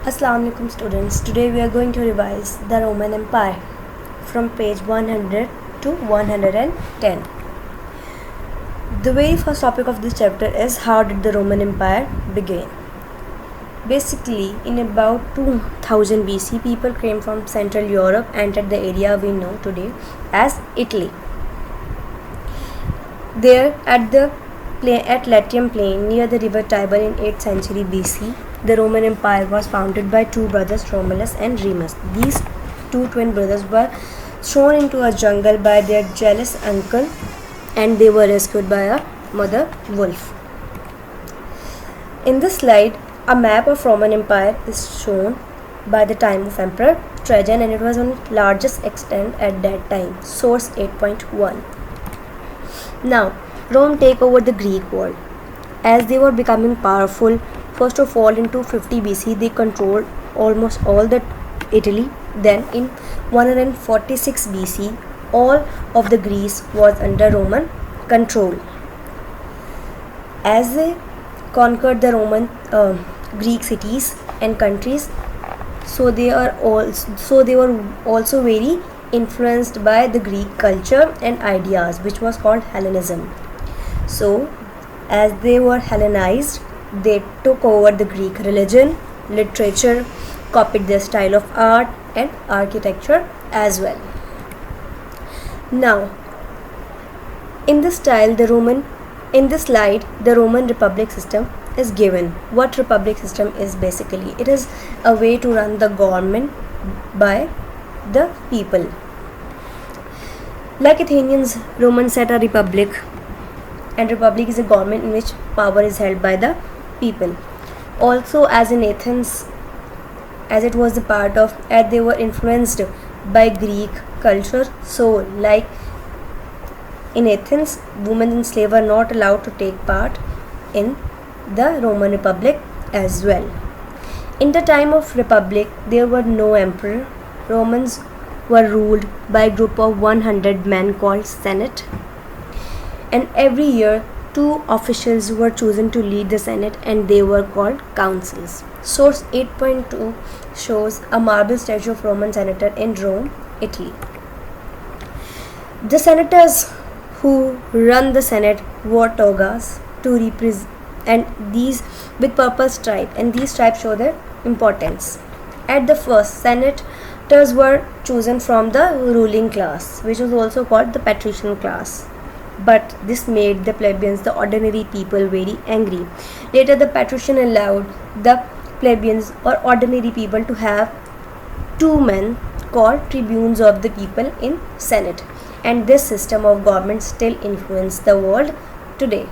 Assalamu alaikum students. Today we are going to revise the Roman Empire from page 100 to 110. The very first topic of this chapter is how did the Roman Empire begin? Basically, in about 2000 BC, people came from Central Europe and entered the area we know today as Italy. There at Latium Plain near the river Tiber in 8th century BC, the Roman Empire was founded by two brothers Romulus and Remus. These two twin brothers were thrown into a jungle by their jealous uncle and they were rescued by a mother wolf. In this slide, a map of Roman Empire is shown by the time of Emperor Trajan and it was on largest extent at that time. Source 8.1. Now, Rome take over the Greek world. As they were becoming powerful, first of all in 250 BC they controlled almost all the Italy. Then in 146 BC all of the Greece was under Roman control. As they conquered the Roman Greek cities and countries, so they were also very influenced by the Greek culture and ideas, which was called Hellenism. So as they were Hellenized, they took over the Greek religion, literature, copied their style of art and architecture as well. Now, in this slide, the Roman Republic system is given. What Republic system is basically? It is a way to run the government by the people. Like Athenians, Romans set a republic, and republic is a government in which power is held by the people. Also, as in Athens, as it was a part of, as they were influenced by Greek culture, so like in Athens, women and slaves were not allowed to take part in the Roman Republic as well. In the time of Republic, there were no emperor. Romans were ruled by a group of 100 men called Senate, and every year two officials were chosen to lead the Senate and they were called councils. Source 8.2 shows a marble statue of Roman senator in Rome, Italy. The senators who run the Senate wore togas to represent, and these with purple stripe, and these stripes show their importance. At the first, senators were chosen from the ruling class, which was also called the patrician class. But this made the plebeians, the ordinary people, very angry. Later, the patrician allowed the plebeians or ordinary people to have two men called tribunes of the people in Senate. And this system of government still influences the world today.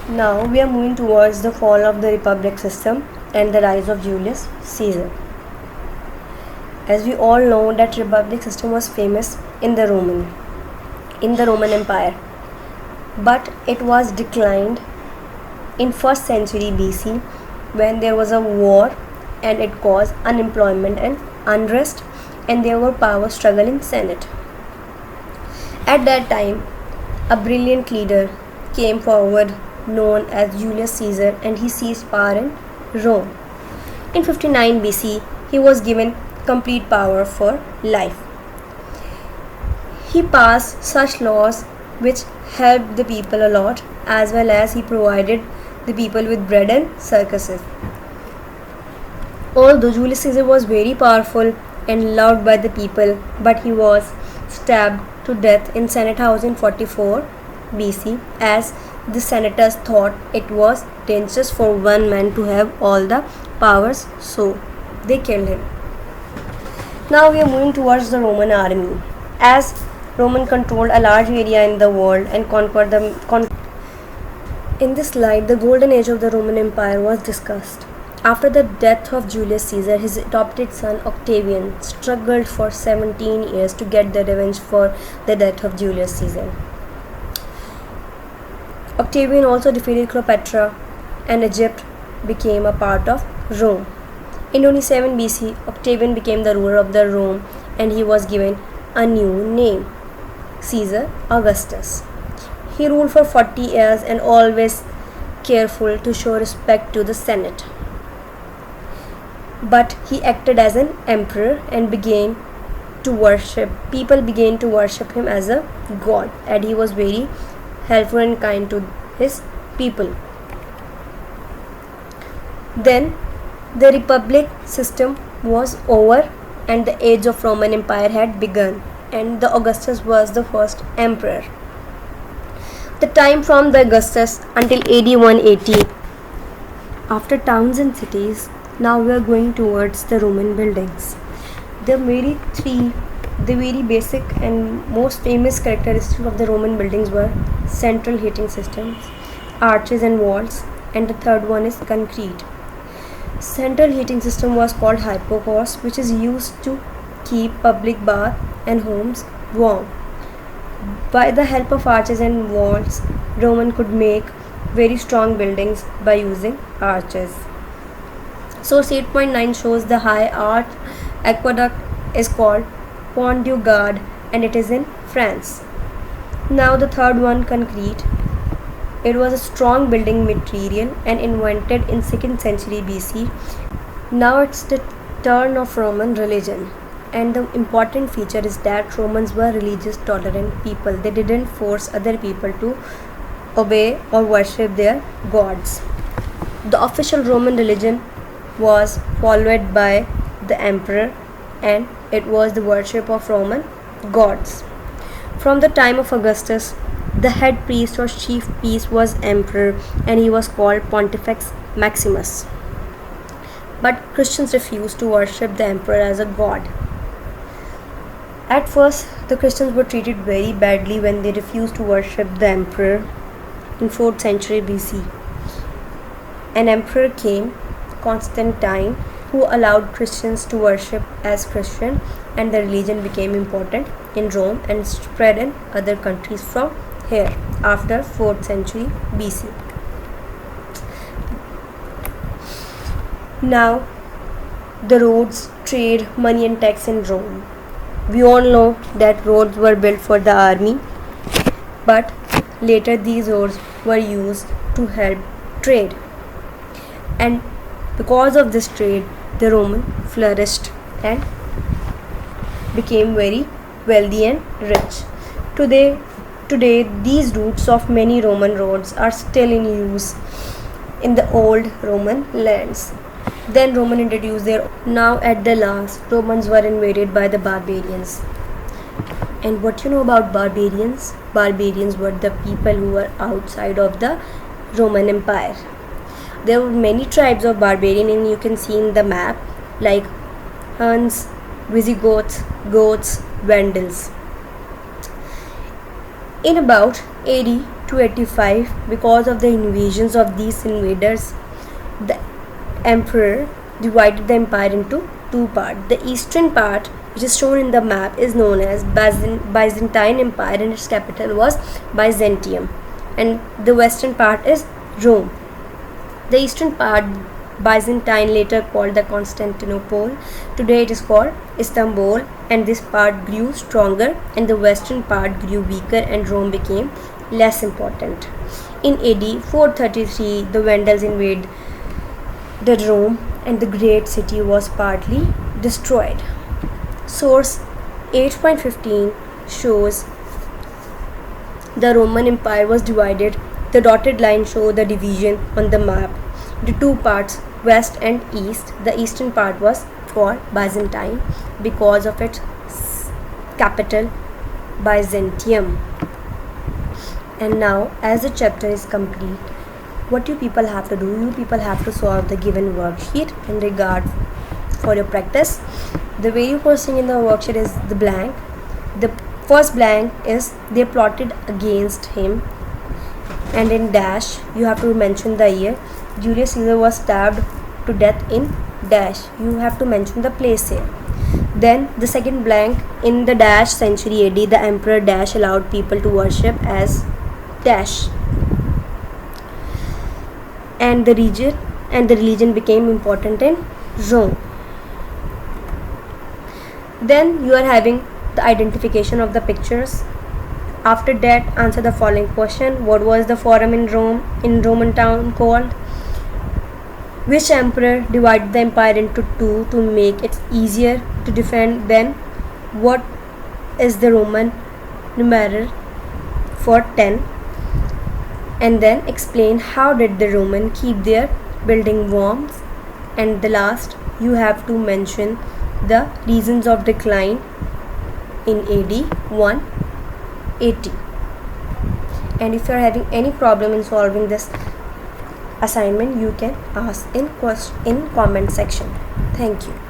Now we are moving towards the fall of the republic system and the rise of Julius Caesar. As we all know that republic system was famous in the Roman Empire, but it was declined in 1st century BC when there was a war and it caused unemployment and unrest, and there were power struggle in Senate. At that time, a brilliant leader came forward known as Julius Caesar, and he seized power in Rome. In 59 BC, he was given complete power for life. He passed such laws which helped the people a lot, as well as he provided the people with bread and circuses. Although Julius Caesar was very powerful and loved by the people, but he was stabbed to death in Senate House in 44 BC as the senators thought it was dangerous for one man to have all the powers, so they killed him. Now we are moving towards the Roman army. As Roman controlled a large area in the world and conquered in this slide, the golden age of the Roman Empire was discussed. After the death of Julius Caesar, his adopted son Octavian struggled for 17 years to get the revenge for the death of Julius Caesar. Octavian also defeated Cleopatra, and Egypt became a part of Rome. In 27 BC, Octavian became the ruler of the Rome, and he was given a new name, Caesar Augustus. He ruled for 40 years and always careful to show respect to the Senate. but he acted as an emperor and people began to worship him as a god, and he was very helpful and kind to his people. Then the republic system was over and the age of Roman Empire had begun, and the Augustus was the first emperor. The time from the Augustus until AD 180. After towns and cities, now we are going towards the Roman buildings. The very basic and most famous characteristics of the Roman buildings were central heating systems, arches and walls, and the third one is concrete. Central heating system was called hypocaust, which is used to keep public bath and homes warm. By the help of arches and walls, Roman could make very strong buildings by using arches. Source 8.9 shows the high arch aqueduct is called Pont du Gard and it is in France. Now the third one, concrete. It was a strong building material and invented in 2nd century BC. Now it's the turn of Roman religion, and the important feature is that Romans were religious tolerant people. They didn't force other people to obey or worship their gods. The official Roman religion was followed by the emperor, and it was the worship of Roman gods. From the time of Augustus, the head priest or chief priest was emperor, and he was called Pontifex Maximus. But Christians refused to worship the emperor as a god. At first, the Christians were treated very badly when they refused to worship the emperor in 4th century BC. An emperor came, Constantine, who allowed Christians to worship as Christian, and the religion became important in Rome and spread in other countries from here after 4th century BC. Now, the roads, trade, money and tax in Rome. We all know that roads were built for the army, but later these roads were used to help trade, and because of this trade the Roman flourished and became very wealthy and rich. Today these routes of many Roman roads are still in use in the old Roman lands. Then Roman introduced their. Now at the last, Romans were invaded by the barbarians. And what you know about barbarians? Barbarians were the people who were outside of the Roman Empire. There were many tribes of barbarian, and you can see in the map, like Huns, Visigoths, Goths, Vandals. In about AD 285, because of the invasions of these invaders, the emperor divided the empire into two parts. The eastern part, which is shown in the map, is known as Byzantine Empire, and its capital was Byzantium, and the western part is Rome. The eastern part, Byzantine, later called the Constantinople, today it is called Istanbul, and this part grew stronger and the western part grew weaker and Rome became less important. In AD 433, the Vandals invaded the Rome and the great city was partly destroyed. Source 8.15 shows the Roman Empire was divided. The dotted line show the division on the map. The two parts, west and east. The eastern part was called Byzantine because of its capital Byzantium. And now, as the chapter is complete, what you people have to do? You people have to solve the given worksheet in regard for your practice. The very first thing in the worksheet is the blank. The first blank is they plotted against him, and in dash you have to mention the year. Julius Caesar was stabbed to death in dash. You have to mention the place here. Then the second blank, in the dash century AD, the emperor dash allowed people to worship as dash, and the religion became important in Rome. Then you are having the identification of the pictures. After that, answer the following question. What was the forum in Rome, in Roman town called? Which emperor divided the empire into two to make it easier to defend? Then what is the Roman numeral for 10? And then explain how did the Roman keep their building warm? And the last, you have to mention the reasons of decline in AD 180. And if you are having any problem in solving this assignment, you can ask in comment section. Thank you.